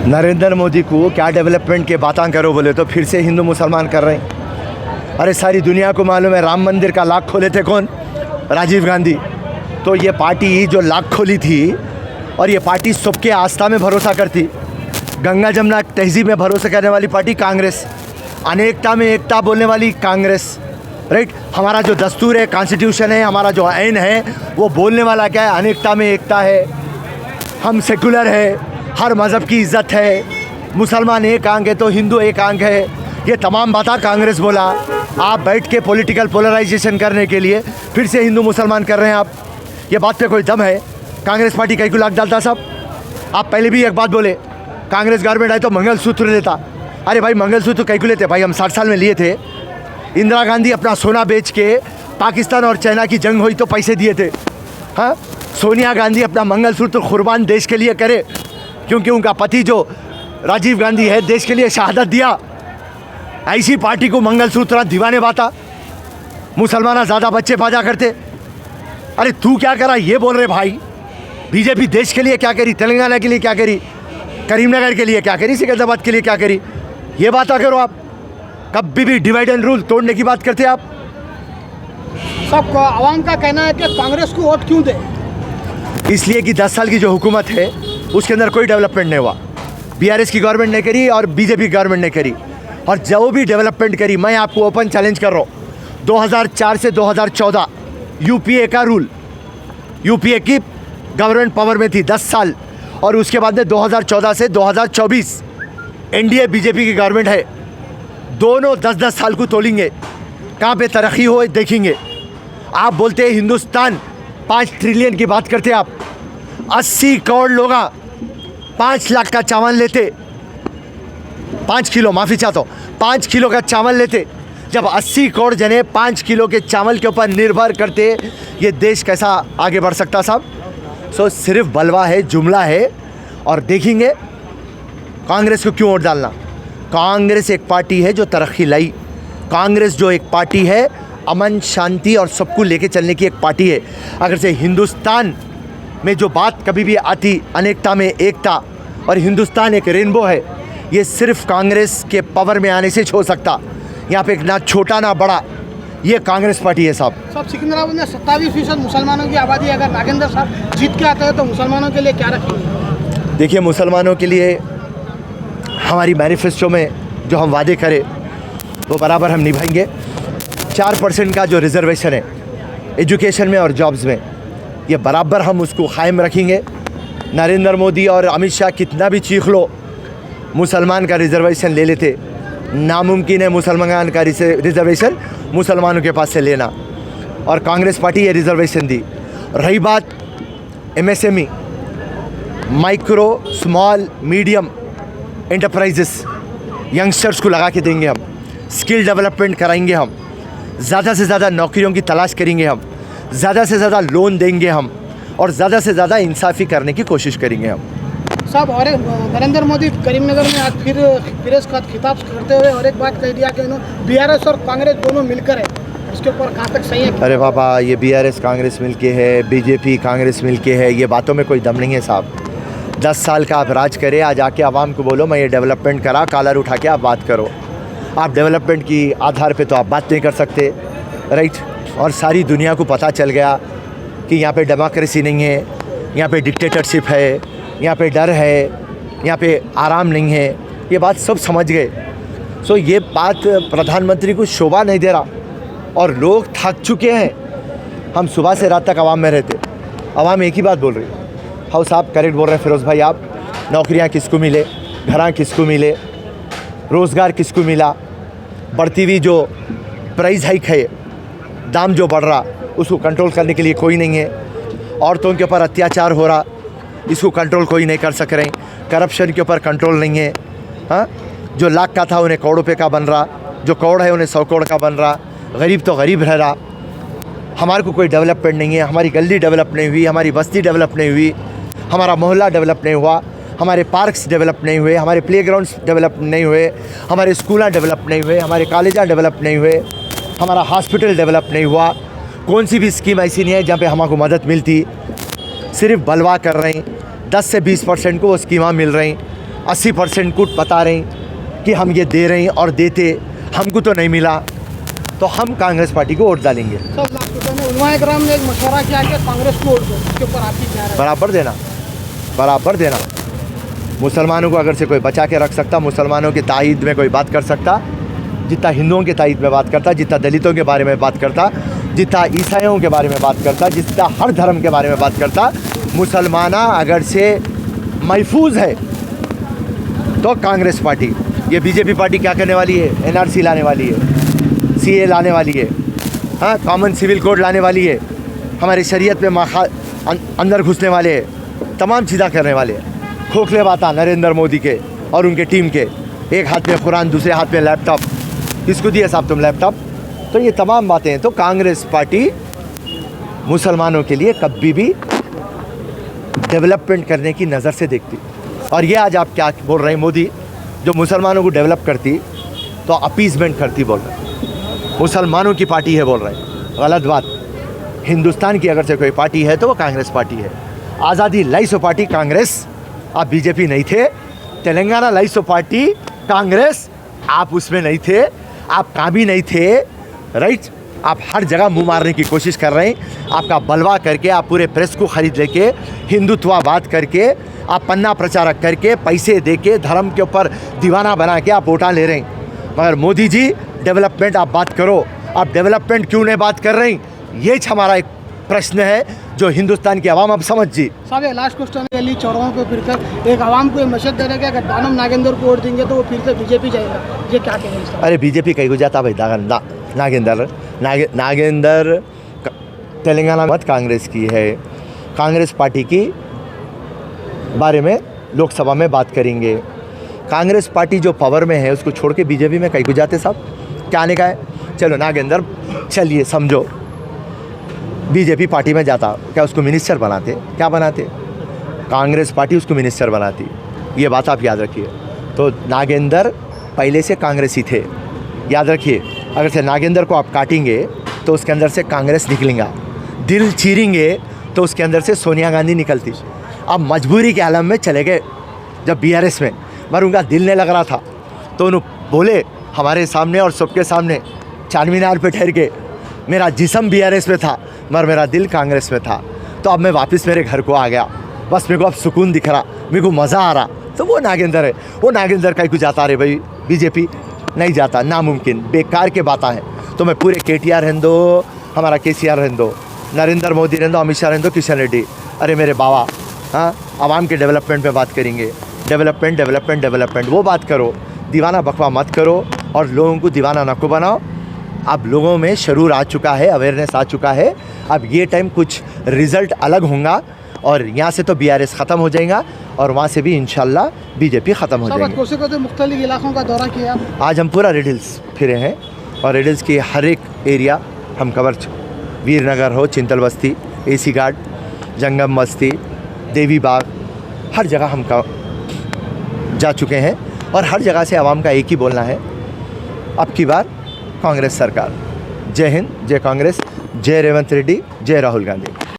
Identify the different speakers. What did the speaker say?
Speaker 1: नरेंद्र मोदी को क्या डेवलपमेंट के बातें करो बोले तो फिर से हिंदू मुसलमान कर रहे हैं। अरे सारी दुनिया को मालूम है राम मंदिर का लाख खोले थे कौन? राजीव गांधी। तो ये पार्टी जो लाख खोली थी और ये पार्टी सबके आस्था में भरोसा करती, गंगा जमुना तहजीब में भरोसा करने वाली पार्टी कांग्रेस, अनेकता में एकता बोलने वाली कांग्रेस, राइट। हमारा जो दस्तूर है, कॉन्स्टिट्यूशन है, हमारा जो आइन है वो बोलने वाला क्या है? अनेकता में एकता है। हम सेकुलर है, हर मज़हब की इज़्ज़त है, मुसलमान एक आंख है तो हिंदू एक आंख है। ये तमाम बातें कांग्रेस बोला। आप बैठ के पॉलिटिकल पोलराइजेशन करने के लिए फिर से हिंदू मुसलमान कर रहे हैं आप। ये बात पे कोई दम है? कांग्रेस पार्टी कहीं को लाख डालता साहब। आप पहले भी एक बात बोले, कांग्रेस गवर्नमेंट आए तो मंगलसूत्र लेता। अरे भाई मंगलसूत्र कहीं को लेते भाई? हम 60 साल में लिए थे। इंदिरा गांधी अपना सोना बेच के पाकिस्तान और चाइना की जंग हुई तो पैसे दिए थे। हाँ, सोनिया गांधी अपना मंगलसूत्र कुर्बान देश के लिए करे क्योंकि उनका पति जो राजीव गांधी है देश के लिए शहादत दिया। ऐसी पार्टी को मंगलसूत्र दीवाने बाता, मुसलमान ज़्यादा बच्चे पैदा करते। अरे तू क्या करा ये बोल रहे भाई? बीजेपी देश के लिए क्या करी? तेलंगाना के लिए क्या करी? करीमनगर के लिए क्या करी? सिकंदराबाद के लिए क्या करी? ये बात करो आप। कभी भी डिवाइड एंड रूल तोड़ने की बात करते आप।
Speaker 2: सबको आवाम का कहना है कि कांग्रेस को वोट क्यों दे?
Speaker 1: इसलिए कि 10 साल की जो हुकूमत है उसके अंदर कोई डेवलपमेंट नहीं हुआ। बीआरएस की गवर्नमेंट ने करी और बीजेपी गवर्नमेंट ने करी। और जो भी डेवलपमेंट करी, मैं आपको ओपन चैलेंज कर रहा हूँ, 2004 से 2014 यूपीए का रूल, यूपीए की गवर्नमेंट पावर में थी 10 साल, और उसके बाद में 2014 से 2024 एनडीए बीजेपी की गवर्नमेंट है। दोनों 10-10 साल को तोलेंगे, कहाँ पे तरक्की हो देखेंगे। आप बोलते हैं हिंदुस्तान 5 ट्रिलियन की बात करते आप। 80 करोड़ लोग 5 लाख का चावल लेते, 5 किलो, माफ़ी चाहता हूँ, 5 किलो का चावल लेते। जब 80 करोड़ जने 5 किलो के चावल के ऊपर निर्भर करते, ये देश कैसा आगे बढ़ सकता साहब? सो सिर्फ बलवा है, जुमला है। और देखेंगे कांग्रेस को क्यों वोट डालना। कांग्रेस एक पार्टी है जो तरक्की लाई। कांग्रेस जो एक पार्टी है अमन शांति और सबको लेके चलने की एक पार्टी है। अगर से हिंदुस्तान में जो बात कभी भी आती, अनेकता में एकता, और हिंदुस्तान एक रेनबो है, ये सिर्फ कांग्रेस के पावर में आने से हो सकता। यहाँ पे एक ना छोटा ना बड़ा, ये कांग्रेस पार्टी है साहब।
Speaker 2: सिकंदराबाद में 27% मुसलमानों की आबादी है। अगर नागेंद्र साहब जीत के आते हैं तो मुसलमानों के लिए क्या रखेंगे?
Speaker 1: देखिए, मुसलमानों के लिए हमारी मैनिफेस्टो में जो हम वादे करें वो बराबर हम निभाएंगे। 4% का जो रिजर्वेशन है एजुकेशन में और जॉब्स में, ये बराबर हम उसको कायम रखेंगे। नरेंद्र मोदी और अमित शाह कितना भी चीख लो, मुसलमान का रिजर्वेशन ले लेते। नामुमकिन है मुसलमान का रिजर्वेशन मुसलमानों के पास से लेना, और कांग्रेस पार्टी ये रिजर्वेशन दी। रही बात MSME, micro small medium enterprises, youngsters को लगा के देंगे हम, स्किल डेवलपमेंट कराएंगे हम, ज़्यादा से ज़्यादा नौकरियों की तलाश करेंगे हम, ज़्यादा से ज़्यादा लोन देंगे हम, और ज़्यादा से ज़्यादा इंसाफ़ी करने की कोशिश करेंगे हम
Speaker 2: साहब। और नरेंद्र मोदी करीमनगर में आज फिर प्रेस का खिताब करते हुए और एक बात कह दिया कि बीआरएस और कांग्रेस दोनों मिलकर है। इसके ऊपर कहाँ तक सही है?
Speaker 1: अरे बाबा, ये बीआरएस कांग्रेस मिलके है, बीजेपी कांग्रेस मिलके है, ये बातों में कोई दम नहीं है साहब। 10 साल का आप राज करे, आज आके आवाम को बोलो मैं ये डेवलपमेंट करा, कॉलर उठा के आप बात करो। आप डेवलपमेंट की आधार पे तो आप बात नहीं कर सकते, राइट। और सारी दुनिया को पता चल गया कि यहाँ पे डेमोक्रेसी नहीं है, यहाँ पे डिक्टेटरशिप है, यहाँ पे डर है, यहाँ पे आराम नहीं है। ये बात सब समझ गए। सो ये बात प्रधानमंत्री को शोभा नहीं दे रहा, और लोग थक चुके हैं। हम सुबह से रात तक आवाम में रहते, आवाम एक ही बात बोल रही है। हाउ साहब करेक्ट बोल रहे हैं फिरोज़ भाई आप। नौकरियाँ किसको मिले, घरां किसको मिले, रोज़गार किसको मिला, बढ़ती हुई जो प्राइस हाइक है, दाम जो बढ़ रहा, उसको कंट्रोल करने के लिए कोई नहीं है। औरतों के ऊपर अत्याचार हो रहा, इसको कंट्रोल कोई नहीं कर सक रहे। करप्शन के ऊपर कंट्रोल नहीं है। हाँ, जो लाख का था उन्हें करोड़ रुपये का बन रहा, जो करोड़ है उन्हें 100 करोड़ का बन रहा, गरीब तो गरीब रह रहा। हमारे को कोई डेवलपमेंट नहीं है, हमारी गली डेवलप नहीं हुई, हमारी बस्ती डेवलप नहीं हुई, हमारा मोहल्ला डेवलप नहीं हुआ, हमारे पार्क्स डेवलप नहीं हुए, हमारे प्लेग्राउंड्स डेवलप नहीं हुए, हमारे स्कूल डेवलप नहीं हुए, हमारे कॉलेज डेवलप नहीं हुए, हमारा हॉस्पिटल डेवलप नहीं हुआ। कौन सी भी स्कीम ऐसी नहीं है जहाँ पे हमको मदद मिलती। सिर्फ बलवा कर रहे हैं, 10 से 20% को वो स्कीमां मिल रही। 80% कूट बता रहे हैं कि हम ये दे रहे हैं और देते हमको तो नहीं मिला, तो हम कांग्रेस पार्टी को वोट डालेंगे।
Speaker 2: सब लास्ट उलमा इकराम ने एक मशवरा किया कि कांग्रेस को वोट दो, इसके ऊपर आपकी क्या राय है?
Speaker 1: बराबर देना। मुसलमानों को अगर से कोई बचा के रख सकता, मुसलमानों के ताईद में कोई बात कर सकता, जितना हिंदुओं के ताईद में बात करता, जितना दलितों के बारे में बात करता, जितना ईसाइयों के बारे में बात करता, जितना हर धर्म के बारे में बात करता, मुसलमाना अगर से महफूज है तो कांग्रेस पार्टी। ये बीजेपी पार्टी क्या करने वाली है? एनआरसी लाने वाली है, सीए लाने वाली है, हाँ, कॉमन सिविल कोड लाने वाली है, हमारी शरीयत में अंदर घुसने वाले हैं, तमाम चीज़ें करने वाले हैं। खोखले बात नरेंद्र मोदी के और उनके टीम के, एक हाथ में कुरान दूसरे हाथ में लैपटॉप, किसको दिया साहब तुम लैपटॉप? तो ये तमाम बातें हैं। तो कांग्रेस पार्टी मुसलमानों के लिए कभी भी डेवलपमेंट करने की नज़र से देखती। और ये आज आप क्या बोल रहे हैं? मोदी जो मुसलमानों को डेवलप करती तो अपीसमेंट करती बोल रहे हैं, मुसलमानों की पार्टी है बोल रहे हैं। गलत बात। हिंदुस्तान की अगर से कोई पार्टी है तो वो कांग्रेस पार्टी है। आज़ादी लाइसो पार्टी कांग्रेस, आप बीजेपी नहीं थे। तेलंगाना लाइसो पार्टी कांग्रेस, आप उसमें नहीं थे, आप काबिल नहीं थे, राइट। आप हर जगह मुंह मारने की कोशिश कर रहे हैं। आपका बलवा करके, आप पूरे प्रेस को खरीद लेके, हिंदुत्ववाद करके, आप पन्ना प्रचारक करके, पैसे देके, धर्म के ऊपर दीवाना बना के आप वोटा ले रहे हैं। मगर मोदी जी डेवलपमेंट आप बात करो, आप डेवलपमेंट क्यों नहीं बात कर रहे हैं? ये हमारा एक प्रश्न है जो हिंदुस्तान की आवाम अब समझ जी।
Speaker 2: साहब लास्ट क्वेश्चन है, दिल्ली चौराहों पे फिरकर एक आवाम को मैसेज दे रहे कि अगर दानम नागेंद्र को वोट देंगे तो वो फिर से बीजेपी जाएगा, ये क्या कहेंगे साहब?
Speaker 1: अरे बीजेपी कहीं को जाता भाई, नागेंद्र तेलंगाना मत कांग्रेस की है। कांग्रेस पार्टी की बारे में लोकसभा में बात करेंगे। कांग्रेस पार्टी जो पावर में है उसको छोड़ के बीजेपी में कहीं को जाते साहब? क्या आने का है? चलो नागेंद्र, चलिए समझो बीजेपी पार्टी में जाता, क्या उसको मिनिस्टर बनाते? क्या बनाते? कांग्रेस पार्टी उसको मिनिस्टर बनाती। ये बात आप याद रखिए। तो नागेंद्र पहले से कांग्रेसी थे, याद रखिए। अगर से नागेंद्र को आप काटेंगे तो उसके अंदर से कांग्रेस निकलेगा, दिल चीरेंगे तो उसके अंदर से सोनिया गांधी निकलती। अब मजबूरी के आलम में चले गए जब बीआरएस में, मगर उनका दिल नहीं लग रहा था तो उन्होंने बोले हमारे सामने और सबके सामने चार मीनार पे ठहर के, मेरा जिस्म बीआरएस में था मगर मेरा दिल कांग्रेस में था। तो अब मैं वापस मेरे घर को आ गया, बस मेरे को अब सुकून दिख रहा, मेरे को मज़ा आ रहा। तो वो नागेंद्र है। वो नागेंद्र कहीं को जाता रहे भाई, बीजेपी नहीं जाता, नामुमकिन, बेकार के बातें हैं। तो मैं पूरे KTR रहने दो, हमारा KCR रहने दो, नरेंद्र मोदी रहने दो, अमित शाह रहने दो, किशन रेड्डी, अरे मेरे बाबा, हाँ, आवाम के डेवलपमेंट पे बात करेंगे। डेवलपमेंट डेवलपमेंट डेवलपमेंट वो बात करो, दीवाना बकवा मत करो और लोगों को दीवाना नको बनाओ। अब लोगों में शरूर आ चुका है, अवेयरनेस आ चुका है। अब ये टाइम कुछ रिज़ल्ट अलग होगा और यहाँ से तो BRS ख़त्म हो जाएगा और वहाँ से भी इंशाल्लाह बीजेपी ख़त्म हो जाएगी।
Speaker 2: तो मुख्तलिफ इलाकों का दौरा किया
Speaker 1: आज हम पूरा रेड हिल्स फिरे हैं और रेड हिल्स की हर एक एरिया हम कवर, वीरनगर हो, चिंतल बस्ती, AC घाट, जंगम बस्ती, देवी बाग, हर जगह हम जा चुके हैं और हर जगह से आवाम का एक ही बोलना है, अब की बार कांग्रेस सरकार। जय हिंद, जय कांग्रेस, जय रेवंत रेड्डी, जय राहुल गांधी।